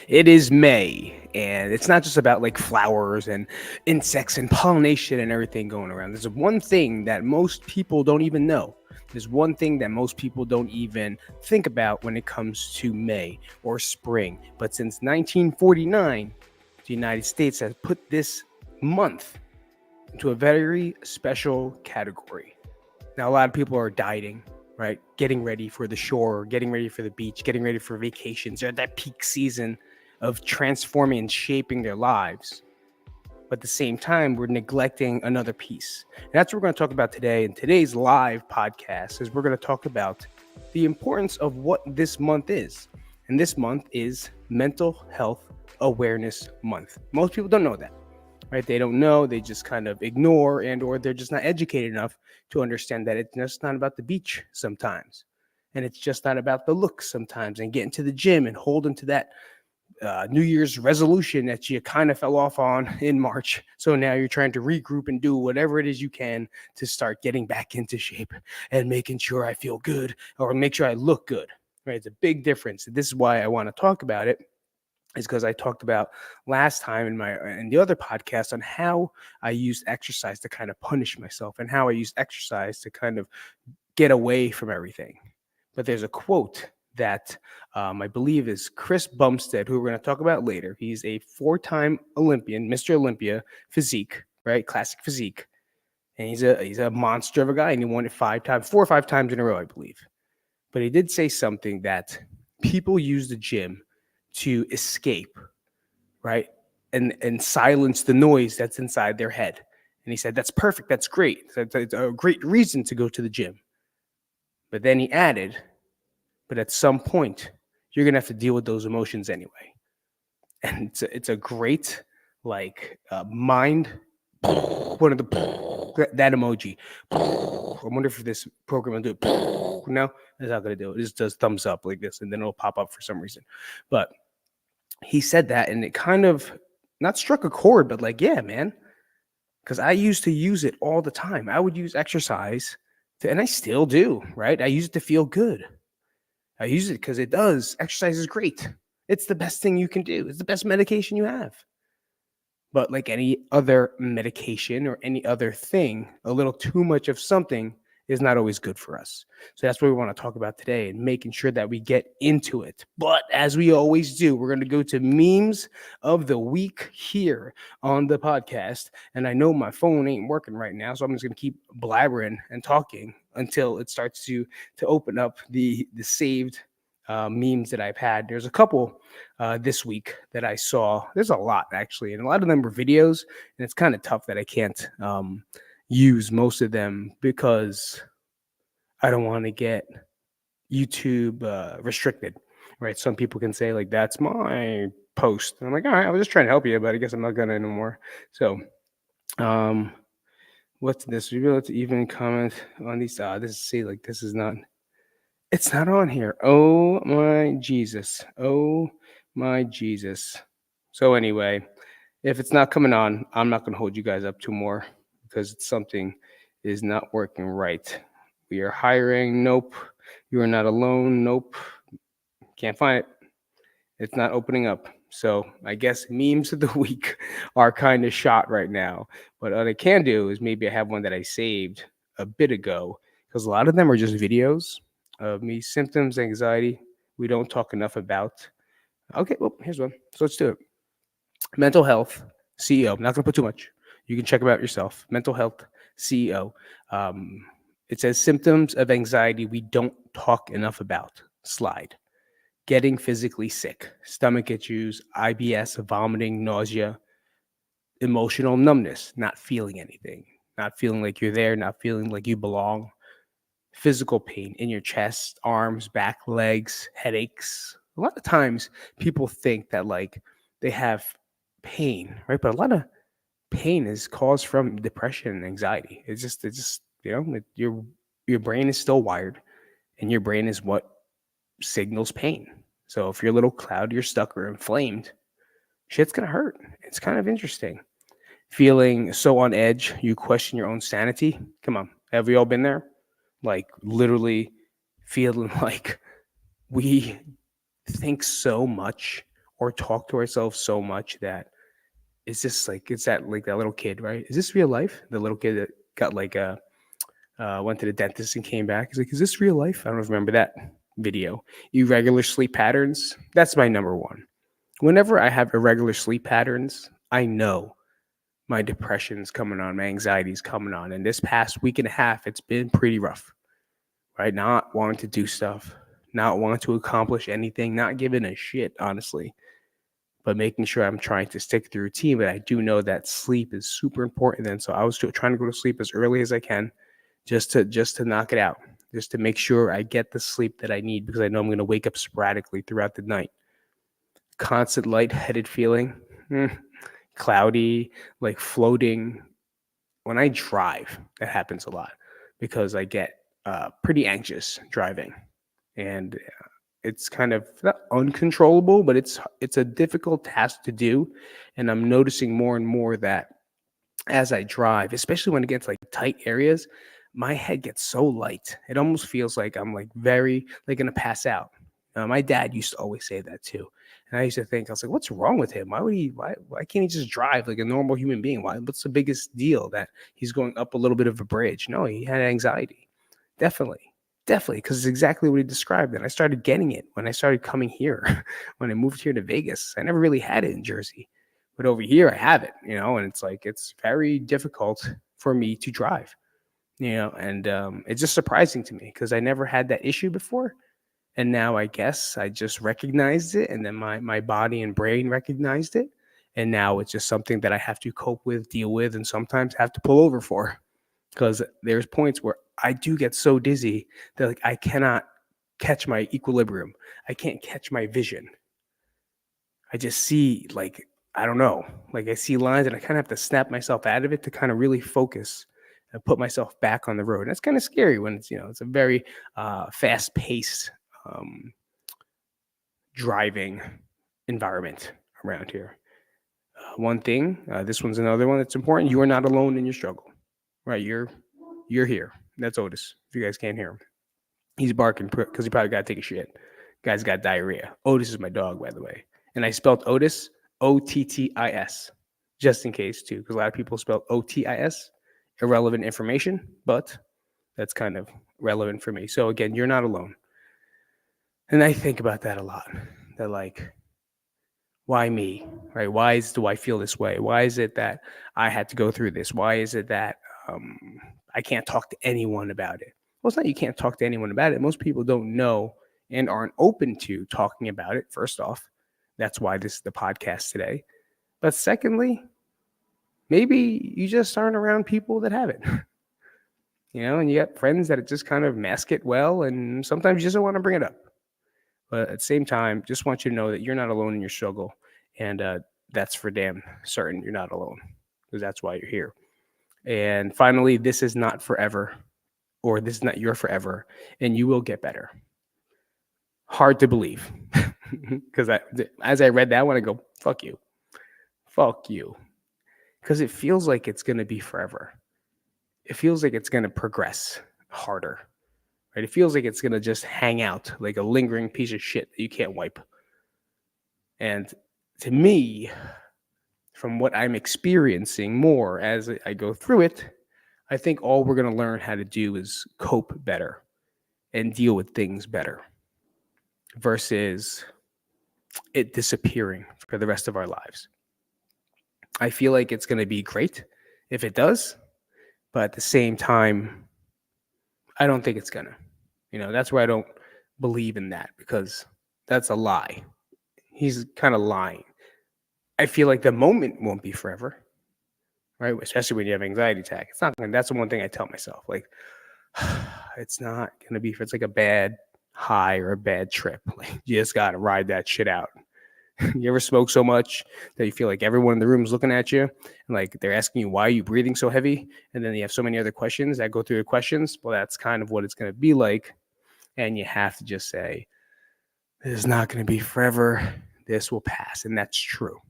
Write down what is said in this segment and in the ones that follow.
It is May, and it's not just about like flowers and insects and pollination and everything going around. There's one thing that most people don't even know. There's one thing that most people don't even think about when it comes to May or spring. But since 1949, the United States has put this month into a very special category. Now, a lot of people are dieting, right? Getting ready for the shore, getting ready for the beach, getting ready for vacations. They're at that peak season of transforming and shaping their lives. But at the same time, we're neglecting another piece. And that's what we're going to talk about today in today's live podcast is we're going to talk about the importance of what this month is. And this month is Mental Health Awareness Month. Most people don't know that, right? They don't know, they just kind of ignore and or they're just not educated enough to understand that it's just not about the beach sometimes. And it's just not about the looks sometimes and getting to the gym and holding to that New Year's resolution that you kind of fell off on in March. So now you're trying to regroup and do whatever it is you can to start getting back into shape and making sure I feel good or make sure I look good. Right? It's a big difference. This is why I want to talk about it. Is because I talked about last time in the other podcast on how I used exercise to kind of punish myself and how I used exercise to kind of get away from everything. But there's a quote that I believe is Chris Bumstead, who we're going to talk about later. He's a 4-time Olympian, Mr. Olympia physique, right? Classic physique. And he's a monster of a guy, and he won it 4 or 5 times in a row, I believe. But he did say something that people use the gym to escape, right? And silence the noise that's inside their head. And he said, that's perfect. That's great. That's a great reason to go to the gym. But then he added, but at some point, you're going to have to deal with those emotions anyway. And it's a great, like, mind, one of that emoji. I wonder if this program will do it. No, it's not going to do it. It just does thumbs up like this, and then it'll pop up for some reason. But he said that, and it kind of not struck a chord, but like, yeah, man, because I used to use it all the time. I would use exercise, and I still do, right? I use it to feel good. I use it because it does. Exercise is great. It's the best thing you can do. It's the best medication you have. But like any other medication or any other thing, a little too much of something is not always good for us. So that's what we want to talk about today and making sure that we get into it. But as we always do, we're going to go to memes of the week here on the podcast. And I know my phone ain't working right now, so I'm just going to keep blabbering and talking until it starts to open up the saved memes that I've had. There's a couple this week that I saw. There's a lot actually, and a lot of them were videos, and it's kind of tough that I can't use most of them because I don't want to get YouTube restricted, right? Some people can say like, that's my post. And I'm like, all right, I was just trying to help you, but I guess I'm not gonna anymore. So what's this? Would you be able to even comment on these? This is not, it's not on here. Oh my Jesus. Oh my Jesus. So anyway, if it's not coming on, I'm not going to hold you guys up two more because something is not working right. We are hiring. Nope. You are not alone. Nope. Can't find it. It's not opening up. So I guess memes of the week are kind of shot right now. But what I can do is maybe I have one that I saved a bit ago because a lot of them are just videos of me, symptoms, anxiety we don't talk enough about. Okay, well, here's one. So let's do it. Mental health CEO. I'm not going to put too much. You can check them out yourself. Mental health CEO. It says symptoms of anxiety we don't talk enough about. Slide. Getting physically sick, stomach issues, IBS, vomiting, nausea, emotional numbness, not feeling anything, not feeling like you're there, not feeling like you belong, physical pain in your chest, arms, back, legs, headaches. A lot of times people think that like they have pain, right? But a lot of pain is caused from depression and anxiety. Your brain is still wired, and your brain is what signals pain. So if you're a little cloudy or stuck or inflamed, shit's gonna hurt. It's kind of interesting. Feeling so on edge, you question your own sanity. Come on, have we all been there? Like literally feeling like we think so much or talk to ourselves so much that it's just like it's that like that little kid, right? Is this real life? The little kid that got like a went to the dentist and came back. He's like, "Is this real life?" I don't know if you remember that video. Irregular sleep patterns. That's my number one. Whenever I have irregular sleep patterns, I know my depression's coming on, my anxiety's coming on. And this past week and a half, it's been pretty rough, right? Not wanting to do stuff, not wanting to accomplish anything, not giving a shit, honestly, but making sure I'm trying to stick to the routine. But I do know that sleep is super important. And so I was trying to go to sleep as early as I can, just to knock it out, just to make sure I get the sleep that I need, because I know I'm going to wake up sporadically throughout the night. Constant lightheaded feeling, cloudy, like floating. When I drive, that happens a lot because I get pretty anxious driving, and it's kind of not uncontrollable, but it's a difficult task to do. And I'm noticing more and more that as I drive, especially when it gets like tight areas, my head gets so light. It almost feels like I'm like very like gonna pass out. My dad used to always say that too, and I used to think, I was like, "What's wrong with him? Why would he? Why can't he just drive like a normal human being? What's the biggest deal that he's going up a little bit of a bridge?" No, he had anxiety, definitely, definitely, because it's exactly what he described. And I started getting it when I started coming here, when I moved here to Vegas. I never really had it in Jersey, but over here I have it, and it's like it's very difficult for me to drive, and it's just surprising to me because I never had that issue before. And now I guess I just recognized it, and then my body and brain recognized it. And now it's just something that I have to cope with, deal with, and sometimes have to pull over for, because there's points where I do get so dizzy that like I cannot catch my equilibrium. I can't catch my vision. I just see like I don't know, like I see lines and I kind of have to snap myself out of it to kind of really focus and put myself back on the road. And that's kind of scary when it's a very fast paced um, driving environment around here. One thing, this one's another one that's important. You are not alone in your struggle, right? You're here. That's Otis. If you guys can't hear him, he's barking because he probably got to take a shit. Guy's got diarrhea. Otis is my dog, by the way. And I spelled Otis Ottis, just in case, too, because a lot of people spell Otis. Irrelevant information, but that's kind of relevant for me. So, again, you're not alone. And I think about that a lot. That, like, why me, right? Do I feel this way? Why is it that I had to go through this? Why is it that I can't talk to anyone about it? Well, it's not you can't talk to anyone about it. Most people don't know and aren't open to talking about it. First off, that's why this is the podcast today. But secondly, maybe you just aren't around people that have it. And you got friends that just kind of mask it well, and sometimes you just don't want to bring it up. But at the same time, just want you to know that you're not alone in your struggle. And that's for damn certain you're not alone, because that's why you're here. And finally, this is not forever, or this is not your forever, and you will get better. Hard to believe, because as I read that one, I go, fuck you. Fuck you. Because it feels like it's going to be forever. It feels like it's going to progress harder, right? It feels like it's going to just hang out like a lingering piece of shit that you can't wipe. And to me, from what I'm experiencing more as I go through it, I think all we're going to learn how to do is cope better and deal with things better versus it disappearing for the rest of our lives. I feel like it's going to be great if it does, but at the same time, I don't think it's going to. That's where I don't believe in that, because that's a lie. He's kind of lying. I feel like the moment won't be forever, right? Especially when you have anxiety attack. It's not. That's the one thing I tell myself. Like, it's not gonna be. It's like a bad high or a bad trip. Like, you just gotta ride that shit out. You ever smoke so much that you feel like everyone in the room is looking at you, and like they're asking you why are you breathing so heavy, and then you have so many other questions that go through the questions. Well, that's kind of what it's gonna be like, and you have to just say, "This is not gonna be forever. This will pass," and that's true.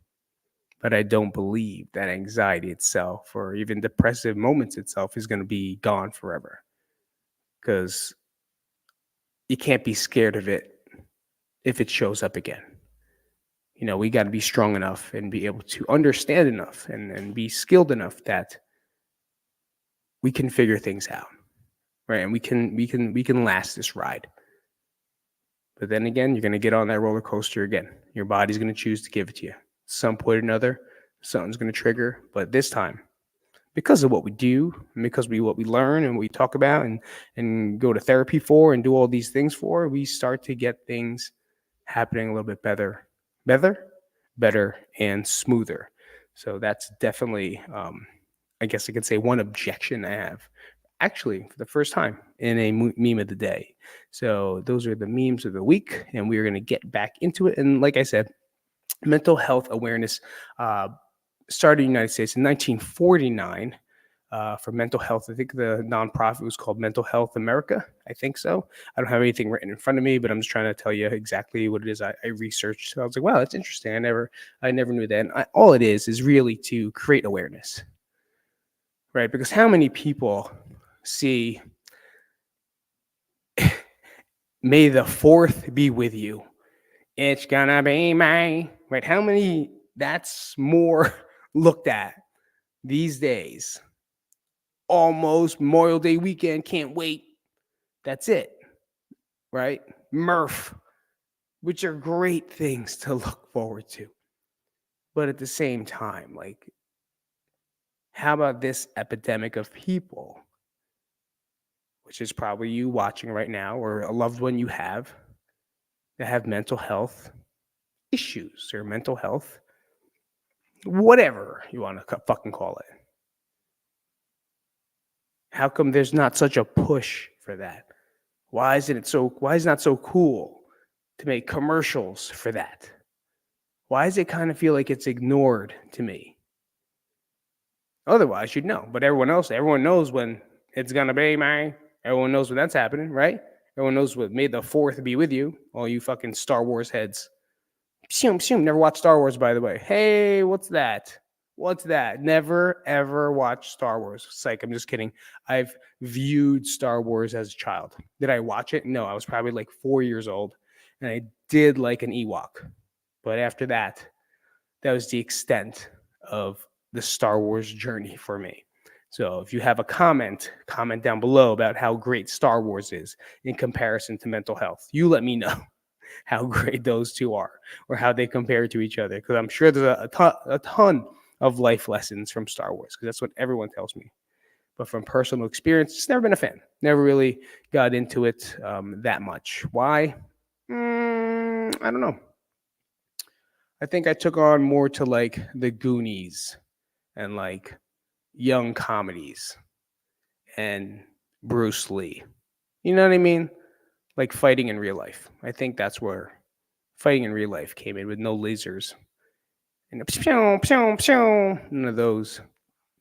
But I don't believe that anxiety itself, or even depressive moments itself, is going to be gone forever, because you can't be scared of it if it shows up again. We got to be strong enough and be able to understand enough and be skilled enough that we can figure things out, right? And we can last this ride. But then again, you're going to get on that roller coaster again. Your body's going to choose to give it to you. Some point or another, something's going to trigger. But this time, because of what we do, and because what we learn and what we talk about and go to therapy for and do all these things for, we start to get things happening a little bit better, and smoother. So that's definitely, I guess I could say, one objection I have. Actually, for the first time in a meme of the day. So those are the memes of the week, and we are going to get back into it. And like I said, mental health awareness started in the United States in 1949 for mental health. I think the nonprofit was called Mental Health America. I think so. I don't have anything written in front of me, but I'm just trying to tell you exactly what it is I researched. So I was like, wow, that's interesting. I never knew that. And all it is really to create awareness, right? Because how many people see "May the Fourth be with you"? It's gonna be May, right? How many? That's more looked at these days. Almost Memorial Day weekend, can't wait. That's it, right? Murph, which are great things to look forward to. But at the same time, like, how about this epidemic of people, which is probably you watching right now or a loved one you have that have mental health issues or mental health, whatever you want to fucking call it. How come there's not such a push for that? Why is it not so cool to make commercials for that? Why does it kind of feel like it's ignored to me? Otherwise, you'd know. But everyone knows when it's gonna be, man. Everyone knows when that's happening, right? Everyone knows what "May the Fourth be with you," all you fucking Star Wars heads. Never watched Star Wars, by the way. Hey, what's that? What's that? Never ever watched Star Wars. Psych, I'm just kidding. I've viewed Star Wars as a child. Did I watch it? No, I was probably like 4 years old, and I did like an Ewok. But after that, that was the extent of the Star Wars journey for me. So if you have a comment down below about how great Star Wars is in comparison to mental health. You let me know how great those two are or how they compare to each other, because I'm sure there's a ton of life lessons from Star Wars, because that's what everyone tells me. But from personal experience, just never been a fan. Never really got into it that much. Why? I don't know. I think I took on more to like the Goonies and like young comedies and Bruce Lee. You know what I mean? Like fighting in real life. I think that's where fighting in real life came in, with no lasers and none of those,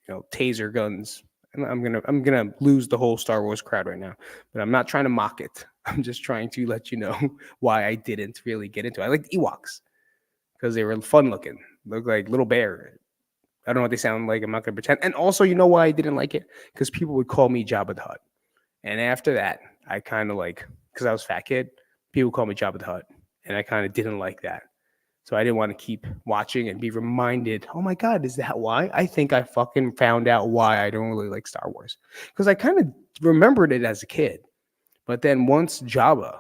taser guns. I'm gonna lose the whole Star Wars crowd right now, but I'm not trying to mock it. I'm just trying to let you know why I didn't really get into it. I like Ewoks because they were fun looking, look like little bear. I don't know what they sound like. I'm not gonna pretend. And also, you know why I didn't like it? Because people would call me Jabba the Hutt, and after that, I kind of like, because I was a fat kid, people call me Jabba the Hutt, and I kind of didn't like that. So I didn't want to keep watching and be reminded, oh my God, is that why? I think I fucking found out why I don't really like Star Wars. Because I kind of remembered it as a kid. But then once Jabba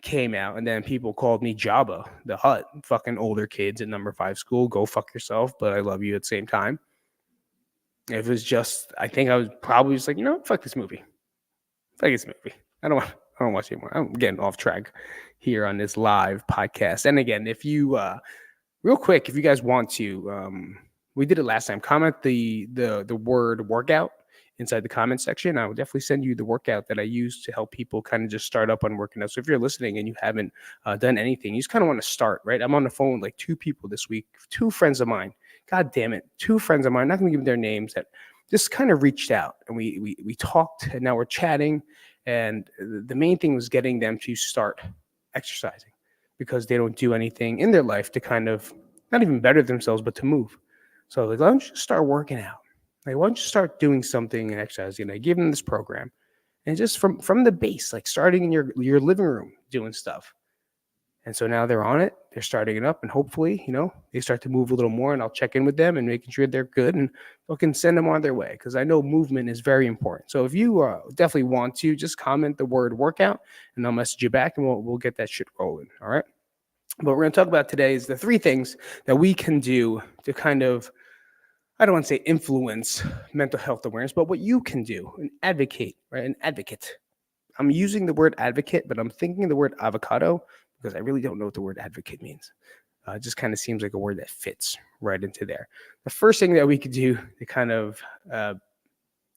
came out and then people called me Jabba the Hutt, fucking older kids at number 5 school, go fuck yourself, but I love you at the same time. It was just, I think I was probably just like, fuck this movie. Fuck this movie. I don't watch it anymore. I'm getting off track here on this live podcast. And again, if you real quick, if you guys want to, we did it last time. Comment the word workout inside the comment section. I will definitely send you the workout that I use to help people kind of just start up on working out. So if you're listening and you haven't done anything, you just kind of want to start, right? I'm on the phone with like 2 people this week, 2 friends of mine. God damn it, 2 friends of mine. I'm not going to give their names, that just kind of reached out, and we talked, and now we're chatting. And the main thing was getting them to start exercising, because they don't do anything in their life to kind of not even better themselves, but to move. So like, why don't you start working out? Like, why don't you start doing something and exercising? I give them this program, and just from the base, like starting in your living room doing stuff, And so now they're on it. They're starting it up, and hopefully, they start to move a little more. And I'll check in with them and making sure they're good, and fucking send them on their way because I know movement is very important. So if you definitely want to, just comment the word workout, and I'll message you back, and we'll get that shit rolling. All right. But we're going to talk about today is the 3 things that we can do to kind of, I don't want to say influence mental health awareness, but what you can do and advocate, right? An advocate. I'm using the word advocate, but I'm thinking the word avocado because I really don't know what the word advocate means. It just kind of seems like a word that fits right into there. The first thing that we could do to kind of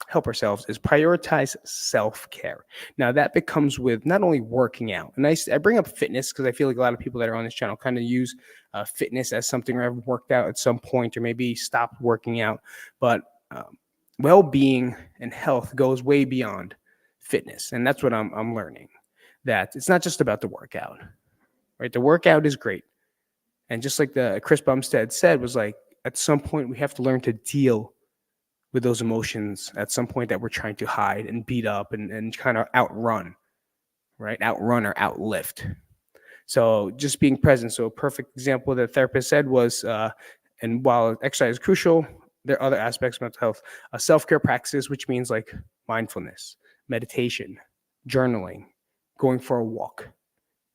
help ourselves is prioritize self-care. Now that becomes with not only working out, and I bring up fitness because I feel like a lot of people that are on this channel kind of use fitness as something where I've worked out at some point or maybe stopped working out, but well-being and health goes way beyond fitness, and that's what I'm learning, that it's not just about the workout, right? The workout is great, and just like the Chris Bumstead said, was like at some point we have to learn to deal with those emotions at some point that we're trying to hide and beat up and kind of outrun, right? Outrun or outlift. So just being present. So a perfect example that the therapist said was, and while exercise is crucial, there are other aspects of mental health, self-care practices, which means like mindfulness, meditation, journaling, going for a walk,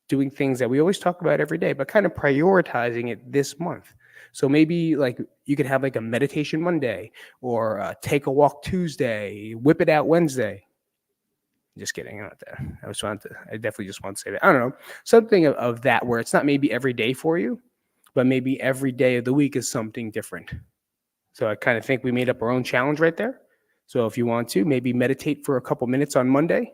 doing things that we always talk about every day, but kind of prioritizing it this month. So maybe like you could have like a meditation Monday or take a walk Tuesday, whip it out Wednesday. Just kidding. I definitely just want to say that. I don't know. Something of that where it's not maybe every day for you, but maybe every day of the week is something different. So I kind of think we made up our own challenge right there. So if you want to, maybe meditate for a couple minutes on Monday,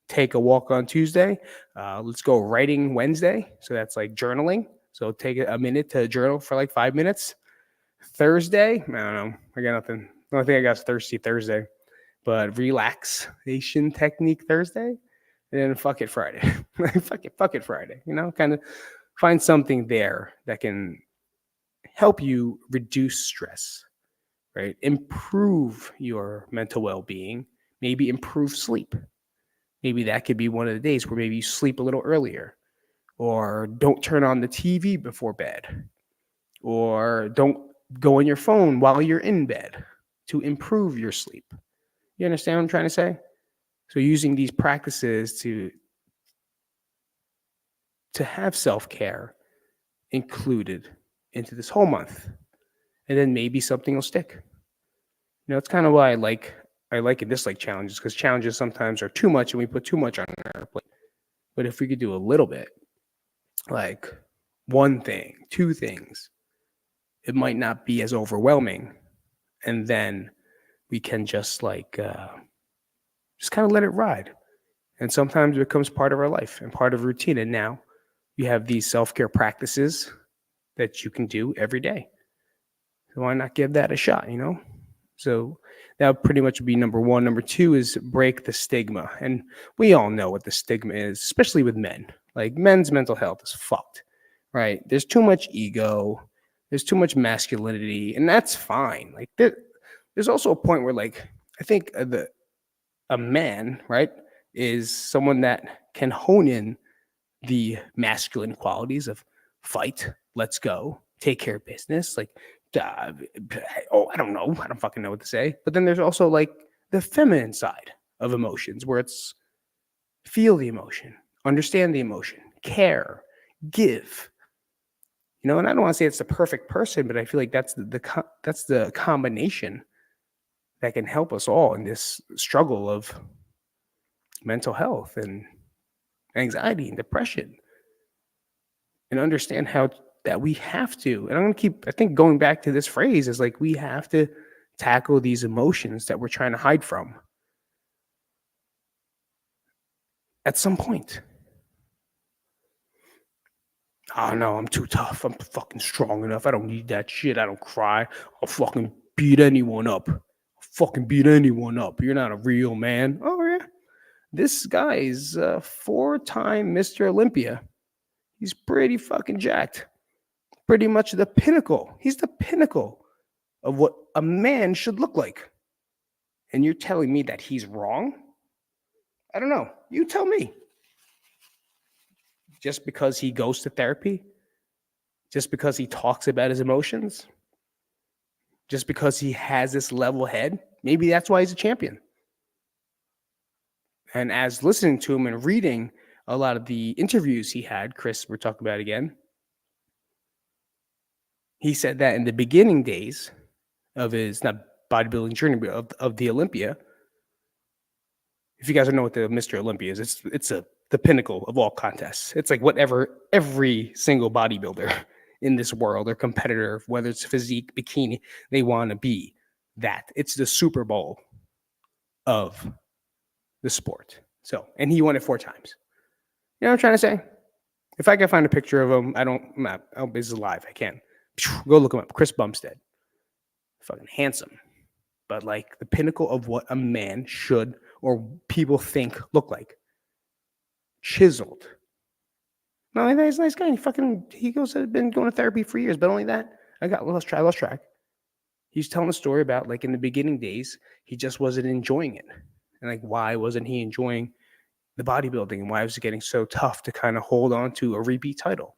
take a walk on Tuesday. Let's go writing Wednesday. So that's like journaling. So take a minute to journal for like 5 minutes. Thursday, I don't know. I got nothing. The only thing I got is thirsty Thursday. But relaxation technique Thursday. And then fuck it Friday. fuck it Friday. Kind of find something there that can help you reduce stress, right? Improve your mental well-being, maybe improve sleep. Maybe that could be one of the days where maybe you sleep a little earlier, or don't turn on the TV before bed, or don't go on your phone while you're in bed to improve your sleep. You understand what I'm trying to say? So using these practices to have self-care included into this whole month, and then maybe something will stick. It's kind of why I like and dislike challenges, because challenges sometimes are too much and we put too much on our plate. But if we could do a little bit, like 1 thing, 2 things, it might not be as overwhelming. And then we can just just kind of let it ride. And sometimes it becomes part of our life and part of routine. And now you have these self-care practices that you can do every day. So why not give that a shot, So that would pretty much be number 1. Number 2 is break the stigma. And we all know what the stigma is, especially with men. Like men's mental health is fucked, right? There's too much ego. There's too much masculinity, and that's fine. Like there's also a point where I think a man, right, is someone that can hone in the masculine qualities of fight, let's go, take care of business, uh, I don't know. I don't fucking know what to say. But then there's also the feminine side of emotions where it's feel the emotion, understand the emotion, care, give. And I don't want to say it's the perfect person, but I feel like that's the combination that can help us all in this struggle of mental health and anxiety and depression, and understand how that we have to. And I'm going to keep, I think, going back to this phrase is we have to tackle these emotions that we're trying to hide from at some point. Oh no, I'm too tough. I'm fucking strong enough. I don't need that shit. I don't cry. I'll fucking beat anyone up. You're not a real man. Oh yeah. This guy is 4-time Mr. Olympia. He's pretty fucking jacked. Pretty much the pinnacle. He's the pinnacle of what a man should look like. And you're telling me that he's wrong? I don't know. You tell me. just because he goes to therapy, just because he talks about his emotions, just because he has this level head, maybe that's why he's a champion. And as listening to him and reading a lot of the interviews he had, Chris, we're talking about again, he said that in the beginning days of his, not bodybuilding journey, but of the Olympia, if you guys don't know what the Mr. Olympia is, it's the pinnacle of all contests. It's like whatever every single bodybuilder in this world or competitor, whether it's physique, bikini, they want to be that. It's the Super Bowl of the sport. So, and he won it 4 times. You know what I'm trying to say? If I can find a picture of him, he's alive. I can. Go look him up. Chris Bumstead. Fucking handsome. But like the pinnacle of what a man should or people think look like. Chiseled. Not only that, he's a nice guy. He goes, I've been going to therapy for years, but only that, I lost track. He's telling a story about like in the beginning days, he just wasn't enjoying it. And like, why wasn't he enjoying the bodybuilding and why was it getting so tough to kind of hold on to a repeat title?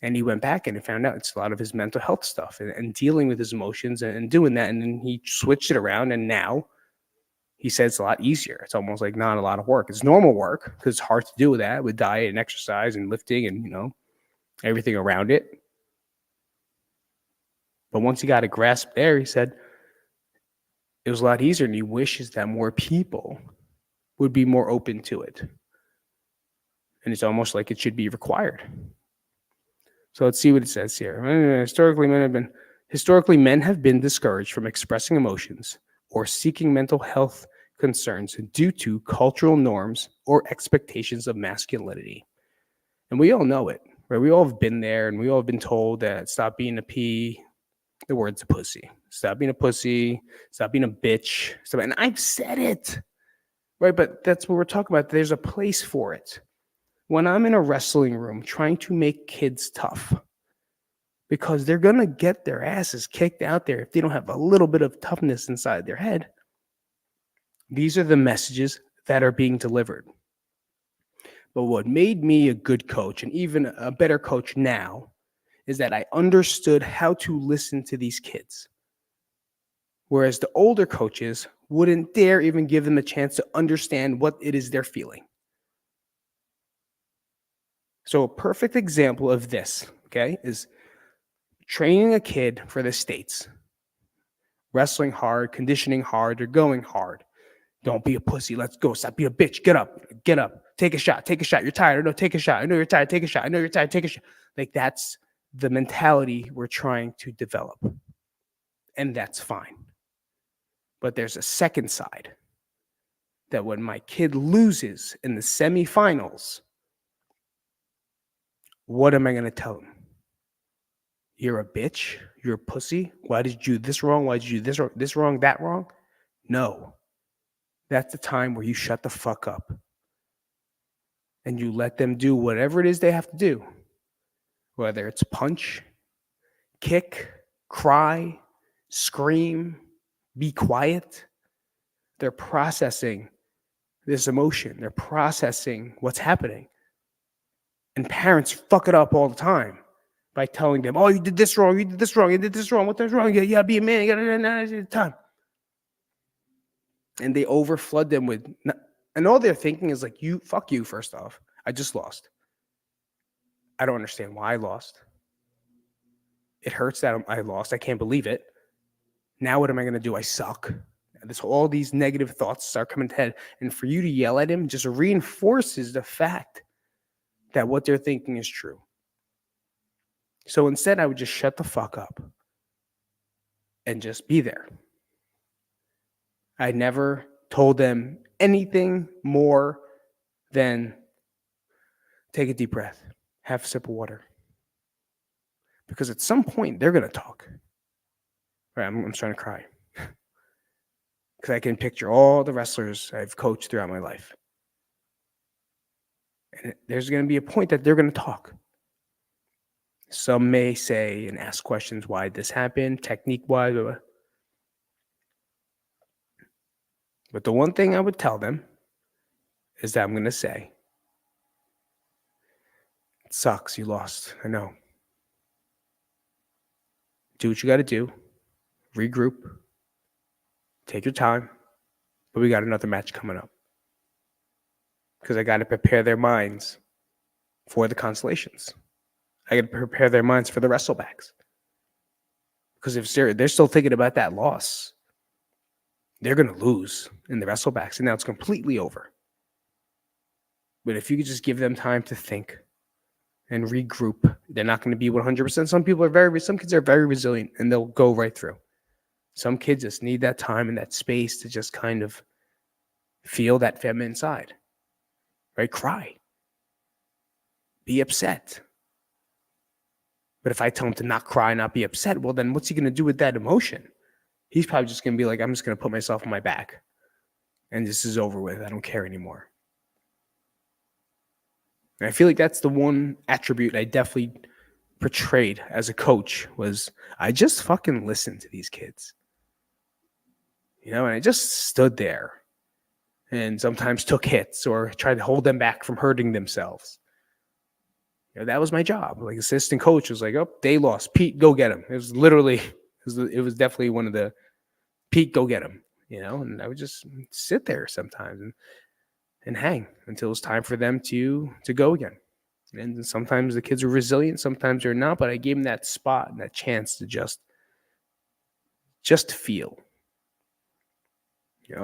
And he went back and he found out it's a lot of his mental health stuff and dealing with his emotions and doing that. And then he switched it around. And now he said it's a lot easier. It's almost like not a lot of work. It's normal work because it's hard to do that with diet and exercise and lifting and, you know, everything around it. But once he got a grasp there, he said it was a lot easier. And he wishes that more people would be more open to it. And it's almost like it should be required. So let's see what it says here. Historically, men have been discouraged from expressing emotions or seeking mental health concerns due to cultural norms or expectations of masculinity. And we all know it, right? We all have been there and we all have been told that stop being a P, the word's a pussy. Stop being a pussy, stop being a bitch. And I've said it, right? But that's what we're talking about. There's a place for it. When I'm in a wrestling room trying to make kids tough, because they're going to get their asses kicked out there if they don't have a little bit of toughness inside their head. These are the messages that are being delivered. But what made me a good coach and even a better coach now is that I understood how to listen to these kids. Whereas the older coaches wouldn't dare even give them a chance to understand what it is they're feeling. So a perfect example of this, okay, is training a kid for the States. Wrestling hard, conditioning hard, they're going hard. Don't be a pussy. Let's go. Stop being a bitch. Get up. Get up. Take a shot. Take a shot. You're tired. No, take a shot. I know you're tired. Take a shot. I know you're tired. Take a shot. Like that's the mentality we're trying to develop. And that's fine. But there's a second side that when my kid loses in the semifinals, what am I going to tell him? You're a bitch. You're a pussy. Why did you do this wrong? Why did you do this wrong, that wrong? No. That's the time where you shut the fuck up and you let them do whatever it is they have to do, whether it's punch, kick, cry, scream, be quiet. They're processing this emotion. They're processing what's happening. And parents fuck it up all the time by telling them, oh, you did this wrong, you did this wrong, you did this wrong, what's wrong? You gotta be a man, you gotta time. And they overflood them with, and all they're thinking is like, fuck you, first off. I just lost. I don't understand why I lost. It hurts that I lost. I can't believe it. Now what am I going to do? I suck. All these negative thoughts start coming to head. And for you to yell at him just reinforces the fact that what they're thinking is true. So instead, I would just shut the fuck up and just be there. I never told them anything more than take a deep breath, have a sip of water. Because at some point, they're going to talk. Right, I'm starting to cry. Because I can picture all the wrestlers I've coached throughout my life. And there's going to be a point that they're going to talk. Some may say and ask questions why this happened, technique-wise. But the one thing I would tell them is that I'm going to say, It sucks. You lost. I know. Do what you got to do. Regroup. Take your time. But we got another match coming up. Because I got to prepare their minds for the constellations. I got to prepare their minds for the wrestlebacks. Because if they're still thinking about that loss, they're going to lose in the wrestlebacks. And now it's completely over. But if you could just give them time to think and regroup, they're not going to be 100%. Some kids are very resilient and they'll go right through. Some kids just need that time and that space to just kind of feel that feminine side, right? Cry, be upset. But if I tell him to not cry, not be upset, well, then what's he going to do with that emotion? He's probably just going to be like, I'm just going to put myself on my back and this is over with. I don't care anymore. And I feel like that's the one attribute I definitely portrayed as a coach was I just fucking listened to these kids. And I just stood there and sometimes took hits or tried to hold them back from hurting themselves. That was my job. Like assistant coach was like, oh, they lost. Pete, go get him. It was definitely one of the Pete, go get him, and I would just sit there sometimes and hang until it was time for them to go again. And sometimes the kids are resilient, sometimes they're not, but I gave them that spot and that chance to just feel.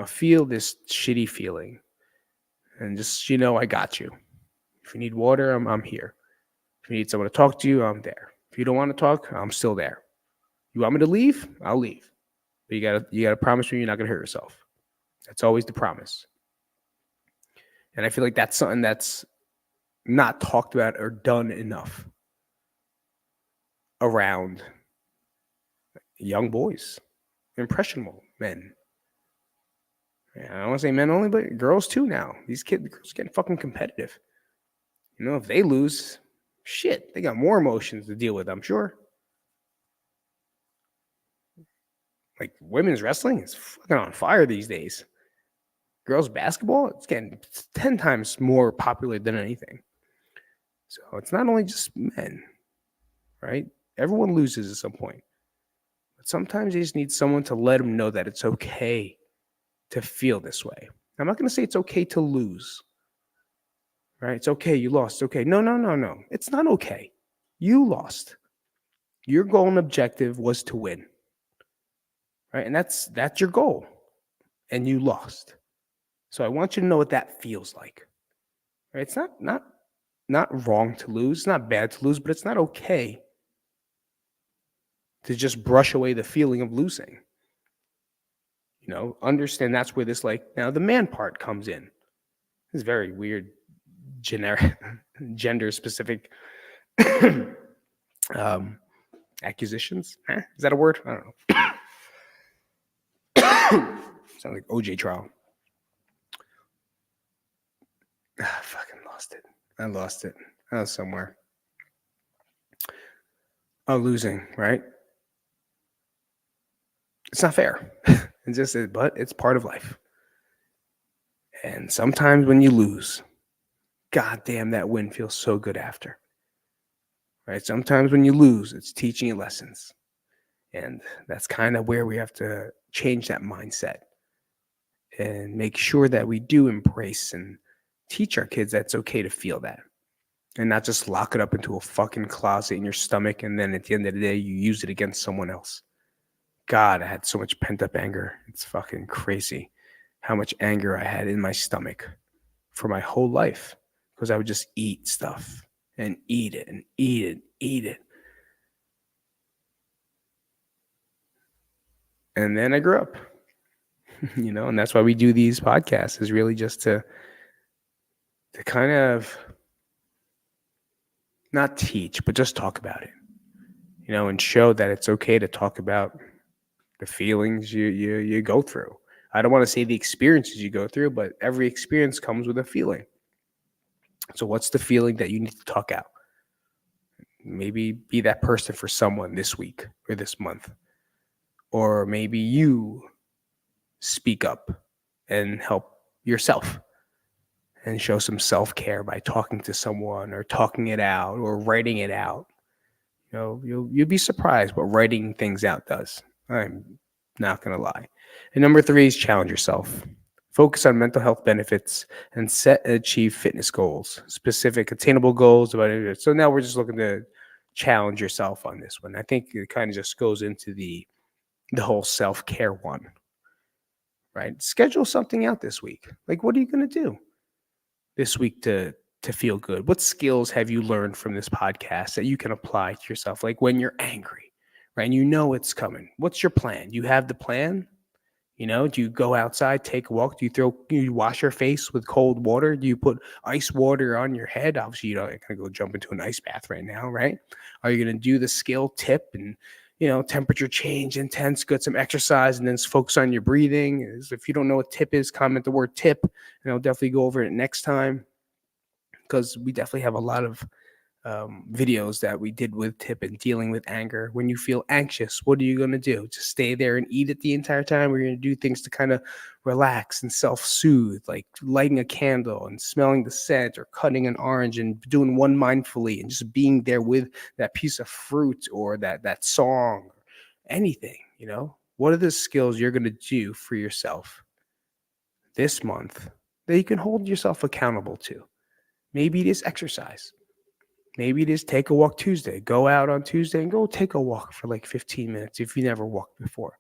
Feel this shitty feeling. And just, I got you. If you need water, I'm here. If you need someone to talk to you, I'm there. If you don't want to talk, I'm still there. You want me to leave? I'll leave. But you gotta promise me you're not gonna hurt yourself. That's always the promise. And I feel like that's something that's not talked about or done enough around young boys, impressionable men. I don't want to say men only, but girls too now. These girls getting fucking competitive. If they lose, shit, they got more emotions to deal with, I'm sure. Like women's wrestling is fucking on fire these days. Girls basketball, it's getting 10 times more popular than anything. So it's not only just men, right? Everyone loses at some point. But sometimes you just need someone to let them know that it's okay to feel this way. I'm not going to say it's okay to lose, right? It's okay, you lost. It's okay. No. It's not okay. You lost. Your goal and objective was to win, right? And that's your goal. And you lost. So I want you to know what that feels like. Right? It's not wrong to lose. It's not bad to lose, but it's not okay to just brush away the feeling of losing. Understand that's where this now the man part comes in. It's very weird, generic, gender specific accusations. Is that a word? I don't know. Sounds like OJ trial. I fucking lost it. I lost it. I was somewhere. Oh, losing, right? It's not fair. But it's part of life. And sometimes when you lose, goddamn, that win feels so good after. Right? Sometimes when you lose, it's teaching you lessons. And that's kind of where we have to change that mindset and make sure that we do embrace and teach our kids that it's okay to feel that. And not just lock it up into a fucking closet in your stomach and then at the end of the day, you use it against someone else. God, I had so much pent-up anger. It's fucking crazy how much anger I had in my stomach for my whole life because I would just eat stuff and eat it and eat it, eat it. And then I grew up, and that's why we do these podcasts is really just to kind of not teach, but just talk about it, and show that it's okay to talk about the feelings you go through. I don't want to say the experiences you go through, but every experience comes with a feeling. So what's the feeling that you need to talk out? Maybe be that person for someone this week or this month. Or maybe you speak up and help yourself and show some self-care by talking to someone or talking it out or writing it out. You'll be surprised what writing things out does. I'm not gonna lie. And number three is challenge yourself. Focus on mental health benefits and set and achieve fitness goals, specific attainable goals about it. So now we're just looking to challenge yourself on this one. I think it kind of just goes into the whole self-care one, right? Schedule something out this week. Like, what are you gonna do this week to feel good? What skills have you learned from this podcast that you can apply to yourself? Like when you're angry, right? And you know it's coming. What's your plan? You have the plan? Do you go outside, take a walk? Do you wash your face with cold water? Do you put ice water on your head? Obviously, you don't gonna go jump into an ice bath right now, right? Are you gonna do the skill tip and temperature change, intense, get some exercise, and then focus on your breathing? If you don't know what tip is, comment the word tip, and I'll definitely go over it next time because we definitely have a lot of videos that we did with Tip and dealing with anger. When you feel anxious, what are you going to do? Just stay there and eat it the entire time? Or are you going to do things to kind of relax and self-soothe, like lighting a candle and smelling the scent or cutting an orange and doing one mindfully and just being there with that piece of fruit or that song, anything? What are the skills you're going to do for yourself this month that you can hold yourself accountable to? Maybe it is exercise. Maybe it is take a walk Tuesday. Go out on Tuesday and go take a walk for like 15 minutes if you never walked before.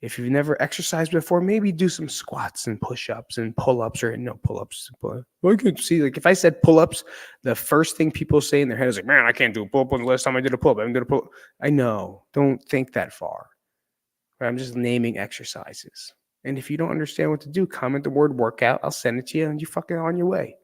If you've never exercised before, maybe do some squats and push-ups and pull-ups or no pull-ups. Well, you can see, like if I said pull-ups, the first thing people say in their head is like, man, I can't do a pull-up. The last time I did a pull-up, I haven't did a pull-up. I know. Don't think that far. I'm just naming exercises. And if you don't understand what to do, comment the word workout. I'll send it to you and you fucking on your way.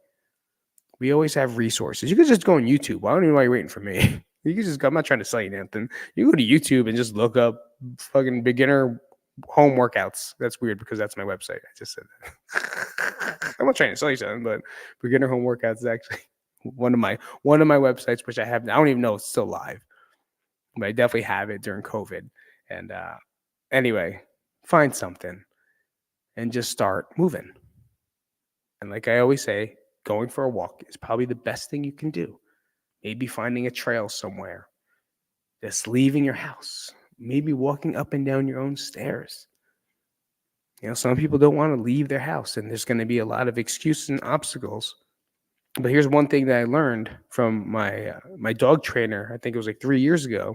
We always have resources. You can just go on YouTube. I don't even know why you're waiting for me. You can just go. I'm not trying to sell you anything. You go to YouTube and just look up fucking beginner home workouts. That's weird because that's my website. I just said that. I'm not trying to sell you something, but beginner home workouts is actually one of my websites, which I have. I don't even know it's still live, but I definitely have it during COVID. And anyway, find something and just start moving. And like I always say, going for a walk is probably the best thing you can do. Maybe finding a trail somewhere, just leaving your house, maybe walking up and down your own stairs. Some people don't want to leave their house, and there's going to be a lot of excuses and obstacles. But here's one thing that I learned from my dog trainer. I think it was like 3 years ago.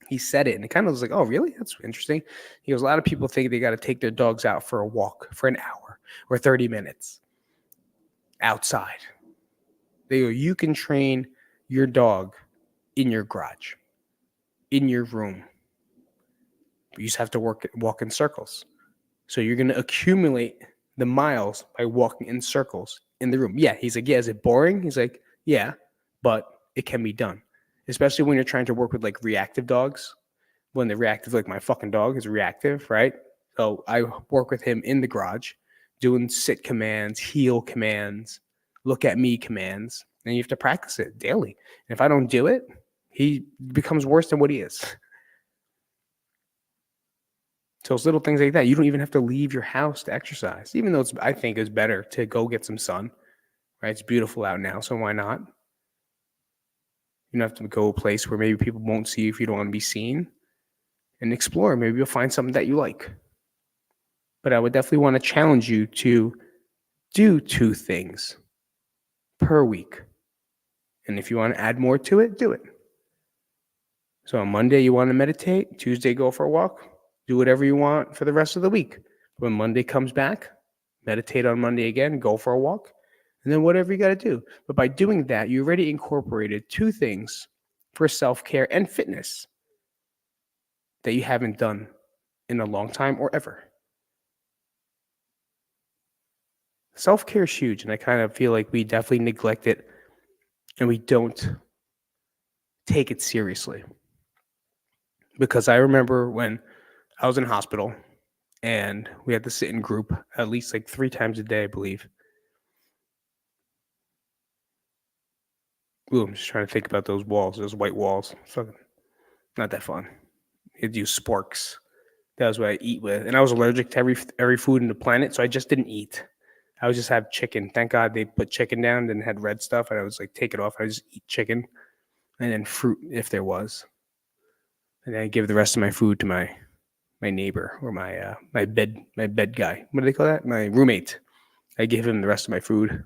He said it, and it kind of was like, oh, really? That's interesting. He goes, a lot of people think they got to take their dogs out for a walk for an hour or 30 minutes outside. They go, you can train your dog in your garage, in your room. You just have to walk in circles. So you're going to accumulate the miles by walking in circles in the room. Yeah, he's like, yeah, is it boring? He's like, yeah, but it can be done. Especially when you're trying to work with like reactive dogs. When they're reactive, like my fucking dog is reactive, right? So I work with him in the garage doing sit commands, heel commands, look at me commands. And you have to practice it daily. And if I don't do it, he becomes worse than what he is. So it's little things like that. You don't even have to leave your house to exercise, even though I think it's better to go get some sun, right? It's beautiful out now, so why not? You don't have to go a place where maybe people won't see you if you don't want to be seen, and explore. Maybe you'll find something that you like. But I would definitely want to challenge you to do 2 things per week. And if you want to add more to it, do it. So on Monday, you want to meditate. Tuesday, go for a walk. Do whatever you want for the rest of the week. When Monday comes back, meditate on Monday again, go for a walk, and then whatever you got to do. But by doing that, you already incorporated 2 things for self-care and fitness that you haven't done in a long time or ever. Self-care is huge, and I kind of feel like we definitely neglect it and we don't take it seriously. Because I remember when I was in hospital and we had to sit in group at least like 3 times a day, I believe. Ooh, I'm just trying to think about those walls, those white walls. Fucking not that fun. You'd use sporks. That was what I eat with. And I was allergic to every food in the planet, so I just didn't eat. I would just have chicken. Thank God they put chicken down and had red stuff. And I was like, take it off. I just eat chicken and then fruit if there was. And then I give the rest of my food to my neighbor or my bed guy. What do they call that? My roommate. I give him the rest of my food.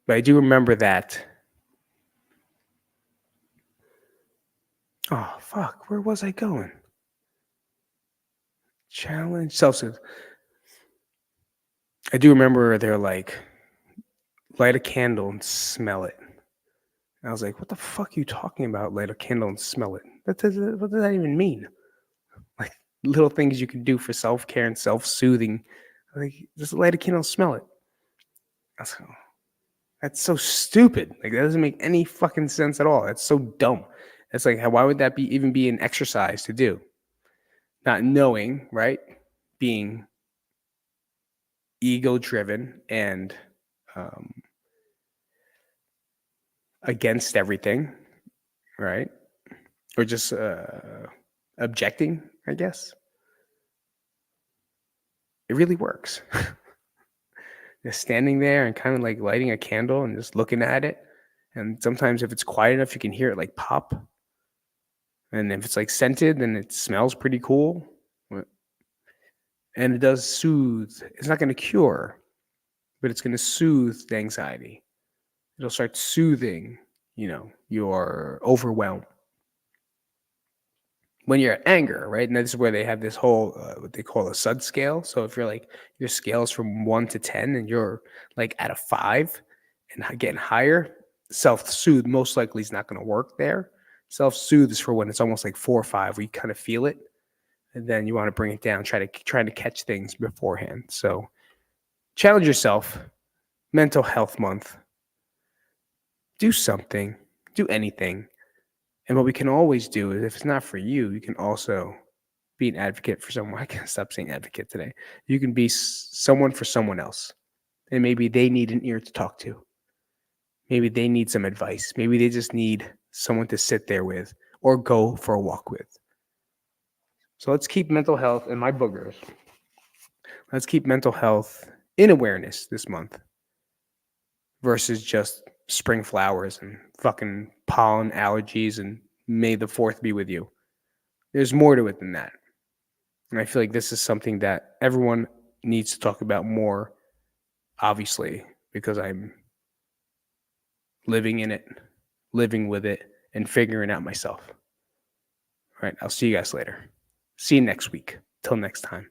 But I do remember that. Oh fuck! Where was I going? Challenge self-soothe. I do remember they're like, light a candle and smell it. And I was like, what the fuck are you talking about? Light a candle and smell it. What does that even mean? Like little things you can do for self-care and self-soothing. Like just light a candle and smell it. I was like, oh, that's so stupid. Like that doesn't make any fucking sense at all. That's so dumb. It's like, why would that even be an exercise to do? Not knowing, right? Being ego driven and against everything, right? Or just objecting, I guess. It really works. Just standing there and kind of like lighting a candle and just looking at it. And sometimes if it's quiet enough, you can hear it like pop. And if it's like scented, then it smells pretty cool. And it does soothe. It's not going to cure, but it's going to soothe the anxiety. It'll start soothing, your overwhelm. When you're at anger, right? And this is where they have this whole, what they call a SUD scale. So if you're like, your scale's from 1 to 10 and you're like at a 5 and getting higher, self-soothe most likely is not going to work there. Self-soothe is for when it's almost like 4 or 5, where you kind of feel it. And then you want to bring it down, trying to catch things beforehand. So challenge yourself. Mental Health Month. Do something. Do anything. And what we can always do is, if it's not for you, you can also be an advocate for someone. I can't stop saying advocate today. You can be someone for someone else. And maybe they need an ear to talk to. Maybe they need some advice. Maybe they just need someone to sit there with or go for a walk with. So let's keep mental health and my boogers. Let's keep mental health in awareness this month versus just spring flowers and fucking pollen allergies and may the 4th be with you. There's more to it than that. And I feel like this is something that everyone needs to talk about more, obviously, because I'm living in it, living with it, and figuring out myself. All right, I'll see you guys later. See you next week. Till next time.